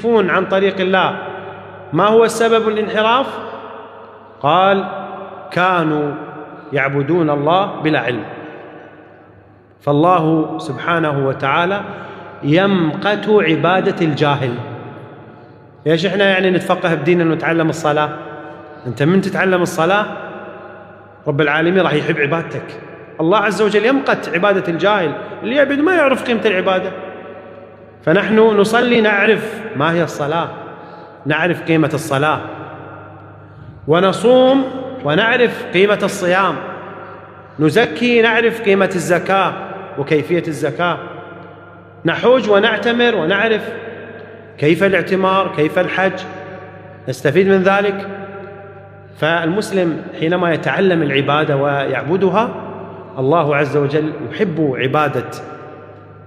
عن طريق الله. ما هو السبب الانحراف؟ قال: كانوا يعبدون الله بلا علم. فالله سبحانه وتعالى يمقت عبادة الجاهل. ايش احنا يعني نتفقه بديننا ونتعلم الصلاة؟ انت من تتعلم الصلاة رب العالمين راح يحب عبادتك. الله عز وجل يمقت عبادة الجاهل، اللي يعبد ما يعرف قيمة العبادة. فنحن نصلي نعرف ما هي الصلاة، نعرف قيمة الصلاة، ونصوم ونعرف قيمة الصيام، نزكي نعرف قيمة الزكاة وكيفية الزكاة، نحج ونعتمر ونعرف كيف الاعتمار، كيف الحج، نستفيد من ذلك. فالمسلم حينما يتعلم العبادة ويعبدها، الله عز وجل يحب عبادة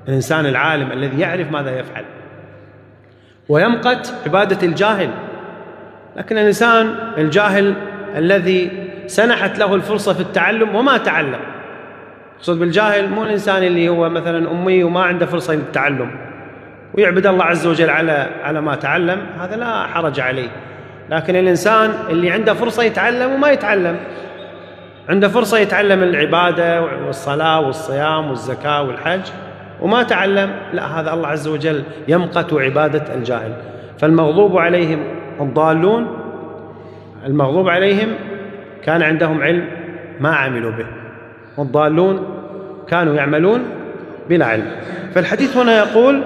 الإنسان العالم الذي يعرف ماذا يفعل، ويمقت عبادة الجاهل. لكن الإنسان الجاهل الذي سنحت له الفرصة في التعلم وما تعلم، أقصد بالجاهل مو الإنسان اللي هو مثلا أمي وما عنده فرصة للتعلم ويعبد الله عز وجل على ما تعلم، هذا لا حرج عليه. لكن الإنسان اللي عنده فرصة يتعلم وما يتعلم، عنده فرصة يتعلم العبادة والصلاة والصيام والزكاة والحج وما تعلم، لا، هذا الله عز وجل يمقت عبادة الجاهل. فالمغضوب عليهم الضالون، المغضوب عليهم كان عندهم علم ما عملوا به، والضالون كانوا يعملون بلا علم. فالحديث هنا يقول: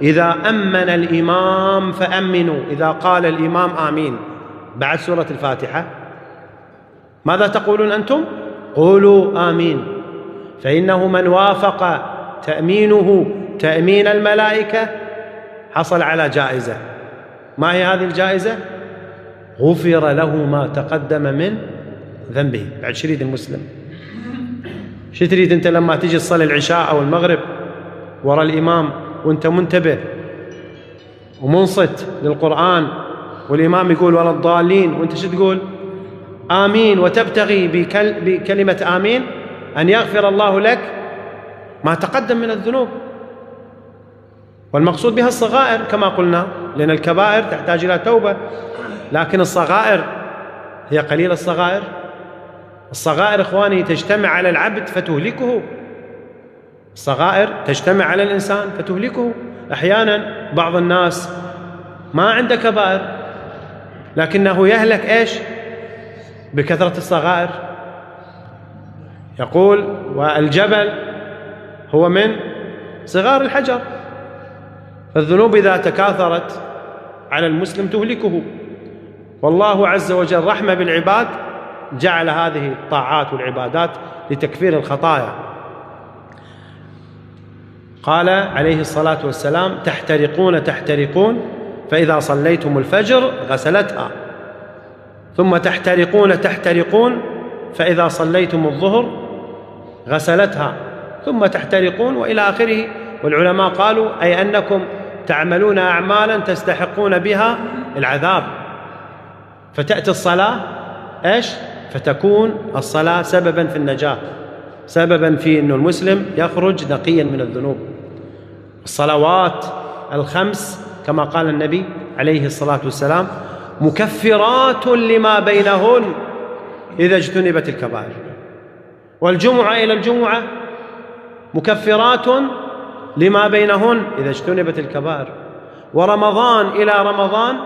إذا أمن الإمام فأمنوا. إذا قال الإمام آمين بعد سورة الفاتحة، ماذا تقولون أنتم؟ قولوا آمين، فإنه من وافق تأمينه تأمين الملائكة حصل على جائزة. ما هي هذه الجائزة؟ غفر له ما تقدم من ذنبه. بعد شريد المسلم، شو تريد أنت لما تجي تصلي العشاء أو المغرب وراء الإمام وأنت منتبه ومنصت للقرآن والإمام يقول ولا الضالين، وأنت شو تقول؟ آمين، وتبتغي بكلمة آمين أن يغفر الله لك ما تقدم من الذنوب. والمقصود بها الصغائر كما قلنا، لأن الكبائر تحتاج إلى توبة، لكن الصغائر هي قليل الصغائر. الصغائر إخواني تجتمع على العبد فتهلكه، الصغائر تجتمع على الإنسان فتهلكه. أحيانا بعض الناس ما عنده كبائر لكنه يهلك إيش؟ بكثرة الصغائر. يقول: والجبل هو من صغار الحجر. فالذنوب إذا تكاثرت على المسلم تهلكه. والله عز وجل رحمة بالعباد جعل هذه الطاعات والعبادات لتكفير الخطايا. قال عليه الصلاة والسلام: تحترقون فإذا صليتم الفجر غسلتها، ثم تحترقون فإذا صليتم الظهر غسلتها، ثم تحترقون، وإلى آخره. والعلماء قالوا: أي أنكم تعملون أعمالا تستحقون بها العذاب، فتأتي الصلاة إيش؟ فتكون الصلاة سببا في النجاة، سببا في أن المسلم يخرج نقيا من الذنوب. الصلوات الخمس كما قال النبي عليه الصلاة والسلام: مكفرات لما بينهن إذا اجتنبت الكبائر. والجمعة إلى الجمعة مكفرات لما بينهن إذا اجتنبت الكبائر. ورمضان إلى رمضان.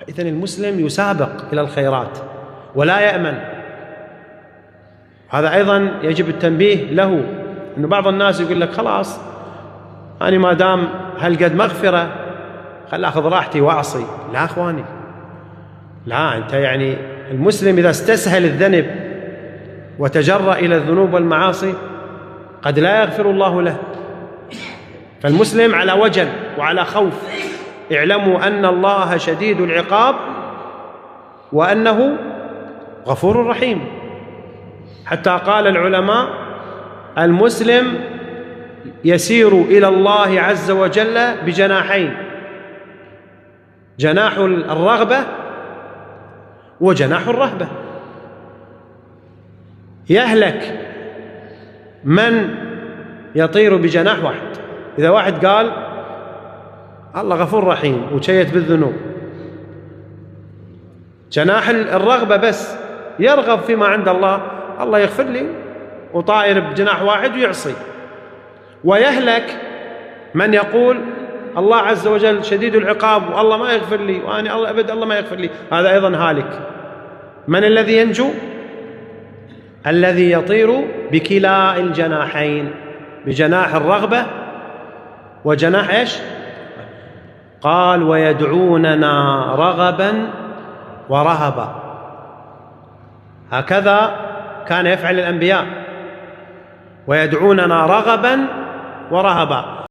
فإذن المسلم يسابق إلى الخيرات ولا يأمن. هذا أيضا يجب التنبيه له، أن بعض الناس يقول لك: خلاص أنا ما دام هالقد مغفرة خل أخذ راحتي وأعصي. لا أخواني، لا، أنت يعني المسلم إذا استسهل الذنب وتجرأ إلى الذنوب والمعاصي قد لا يغفر الله له. فالمسلم على وجل وعلى خوف. اعلموا أن الله شديد العقاب وأنه غفور رحيم. حتى قال العلماء: المسلم يسير إلى الله عز وجل بجناحين: جناح الرغبة وجناح الرهبة. يهلك من يطير بجناح واحد. إذا واحد قال الله غفور رحيم وشيت بالذنوب. جناح الرغبة بس يرغب فيما عند الله، الله يغفر لي، وطائر بجناح واحد ويعصي. ويهلك من يقول الله عز وجل شديد العقاب والله ما يغفر لي، وأنا الله أبد الله ما يغفر لي، هذا أيضا هالك. من الذي ينجو؟ الذي يطير بكلا الجناحين، بجناح الرغبة وجناح إيش؟ قال ويدعوننا رغبا ورهبا. هكذا كان يفعل الأنبياء، ويدعوننا رغبا ورهبا.